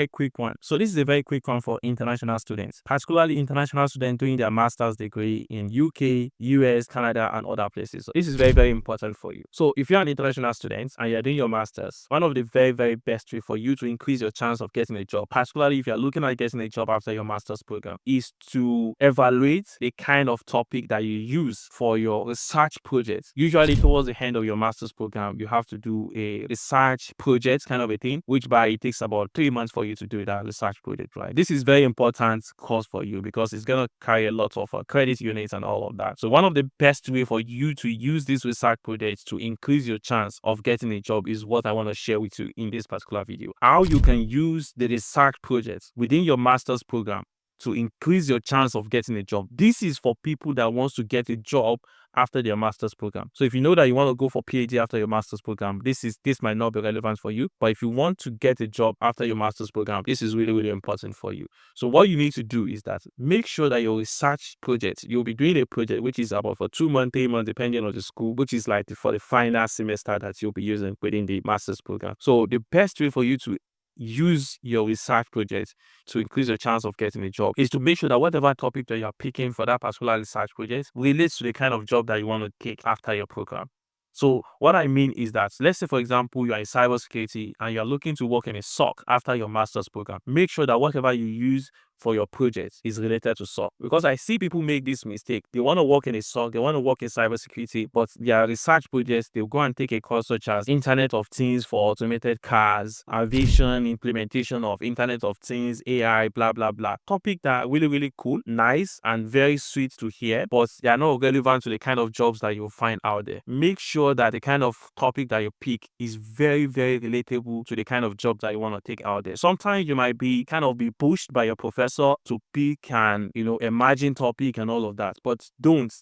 A quick one. So this is a very quick one for international students, particularly international students doing their master's degree in UK, US, Canada, and other places. So this is very, very important for you. So if you're an international student and you're doing your master's, one of the very, very best way for you to increase your chance of getting a job, particularly if you're looking at getting a job after your master's program, is to evaluate the kind of topic that you use for your research project. Usually towards the end of your master's program, you have to do a research project kind of a thing, which by it takes about 3 months for you to do that research project, right? This is very important course for you because it's going to carry a lot of credit units and all of that. So one of the best way for you to use this research project to increase your chance of getting a job is what I want to share with you in this particular video. How you can use the research project within your master's program to increase your chance of getting a job. This is for people that wants to get a job after their master's program. So if you know that you want to go for PhD after your master's program, this might not be relevant for you. But if you want to get a job after your master's program, this is really, really important for you. So what you need to do is that make sure that your research project, you'll be doing a project which is about for 2 months, 3 months, depending on the school, which is like for the final semester that you'll be using within the master's program. So the best way for you to use your research project to increase your chance of getting a job is to make sure that whatever topic that you're picking for that particular research project relates to the kind of job that you want to take after your program. So what I mean is that, let's say, for example, you are in cybersecurity and you're looking to work in a SOC after your master's program. Make sure that whatever you use for your project is related to SOC. Because I see people make this mistake. They want to work in a SOC, they want to work in cybersecurity, but their research projects, they'll go and take a course such as Internet of Things for automated cars, aviation, implementation of Internet of Things, AI, blah, blah, blah. Topic that are really, really cool, nice, and very sweet to hear, but they are not relevant to the kind of jobs that you'll find out there. Make sure that the kind of topic that you pick is very, very relatable to the kind of job that you want to take out there. Sometimes you might be pushed by your professor to pick an emerging topic and all of that, but don't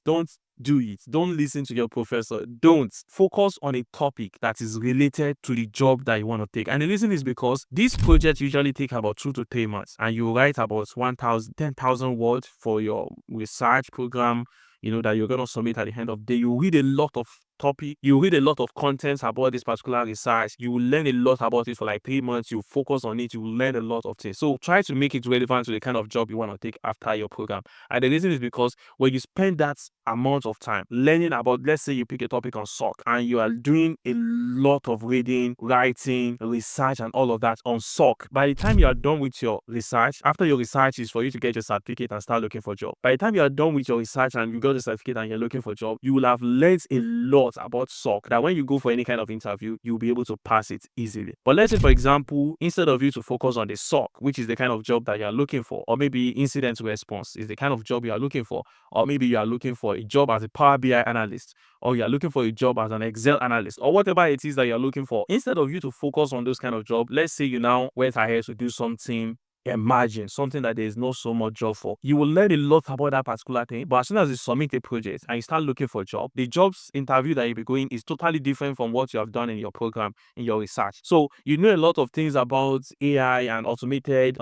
do it. Don't listen to your professor. Don't focus on a topic that is related to the job that you want to take. And the reason is because these projects usually take about 2 to 3 months, and you write about 10,000 words for your research program, that you're going to submit at the end of the day. You read a lot of topic, you read a lot of contents about this particular research, you will learn a lot about it for like 3 months, you focus on it, you will learn a lot of things. So try to make it relevant to the kind of job you want to take after your program. And the reason is because when you spend that amount of time learning about, let's say you pick a topic on SOC and you are doing a lot of reading, writing, research and all of that on SOC, by the time you are done with your research, after your research is for you to get your certificate and start looking for a job. By the time you are done with your research and you got the certificate and you're looking for a job, you will have learned a lot about SOC that when you go for any kind of interview, you'll be able to pass it easily. But let's say, for example, instead of you to focus on the SOC, which is the kind of job that you're looking for, or maybe incident response is the kind of job you are looking for, or maybe you are looking for a job as a Power BI analyst, or you are looking for a job as an Excel analyst, or whatever it is that you're looking for, instead of you to focus on those kind of jobs, let's say you now went ahead to do something emerging, something that there is not so much job for. You will learn a lot about that particular thing, but as soon as you submit a project and you start looking for a job, the jobs interview that you'll be going is totally different from what you have done in your program, in your research. So you know a lot of things about AI and automated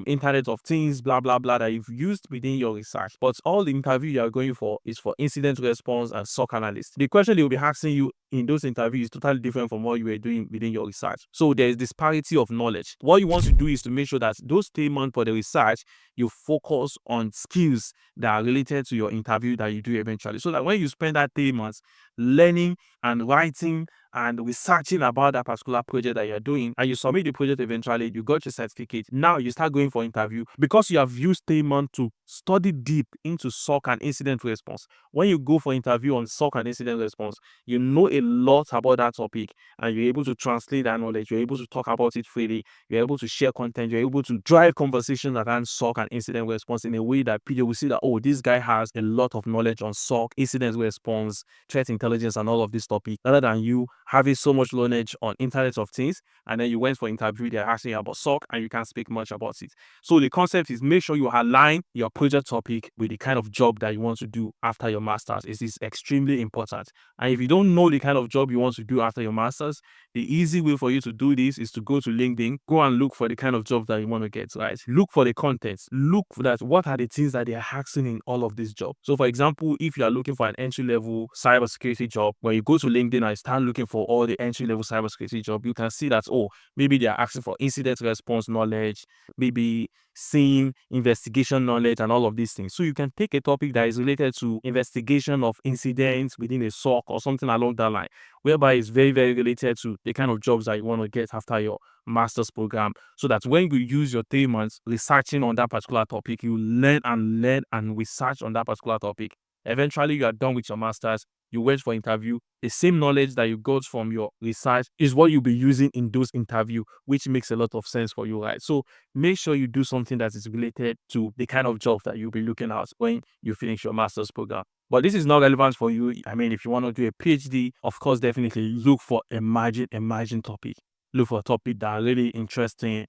Internet of Things, blah blah blah, that you've used within your research, but all the interview you are going for is for incident response and SOC analyst. The question they will be asking you in those interviews is totally different from what you were doing within your research. So there is disparity of knowledge. What you want to do is to make sure that those 3 months for the research, you focus on skills that are related to your interview that you do eventually. So that when you spend that 3 months learning and writing and researching about that particular project that you're doing, and you submit the project eventually, you got your certificate. Now you start going for interview because you have used 3 months to study deep into SOC and incident response. When you go for interview on SOC and incident response, you know a lot about that topic and you're able to translate that knowledge, you're able to talk about it freely, you're able to share content, you're able to drive conversations around SOC and incident response in a way that people will see that, oh, this guy has a lot of knowledge on SOC, incident response, threat intelligence and all of this topic, rather than you having so much knowledge on Internet of Things and then you went for interview, they're asking you about SOC and you can't speak much about it. So the concept is make sure you align your project topic with the kind of job that you want to do after your master's. It is extremely important. And if you don't know the kind of job you want to do after your master's, the easy way for you to do this is to go to LinkedIn, go and look for the kind of job that you want to get, right? Look for the contents, look for that. What are the things that they are asking in all of this job? So for example, if you are looking for an entry-level cybersecurity cybersecurity job, when you go to LinkedIn and start looking for all the entry-level cybersecurity job, you can see that, oh, maybe they are asking for incident response knowledge, maybe SIEM, investigation knowledge, and all of these things. So you can take a topic that is related to investigation of incidents within a SOC or something along that line, whereby it's very, very related to the kind of jobs that you want to get after your master's program, so that when you use your 3 months researching on that particular topic, you learn and research on that particular topic. Eventually, you are done with your master's, you wait for interview. The same knowledge that you got from your research is what you'll be using in those interview, which makes a lot of sense for you, right? So make sure you do something that is related to the kind of job that you'll be looking at when you finish your master's program. But this is not relevant for you. I mean, if you want to do a PhD, of course, definitely look for emerging topic. Look for a topic that are really interesting,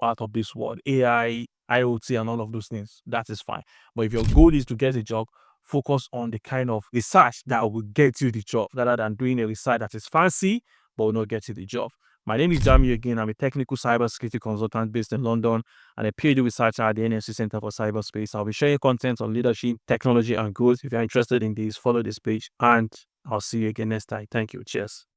out of this world, AI, IoT, and all of those things. That is fine. But if your goal is to get a job, focus on the kind of research that will get you the job, rather than doing a research that is fancy but will not get you the job. My name is Jami again. I'm a technical cybersecurity consultant based in London and a PhD researcher at the NSC Center for Cyberspace. I'll be sharing content on leadership, technology, and growth. If you're interested in this, follow this page, and I'll see you again next time. Thank you. Cheers.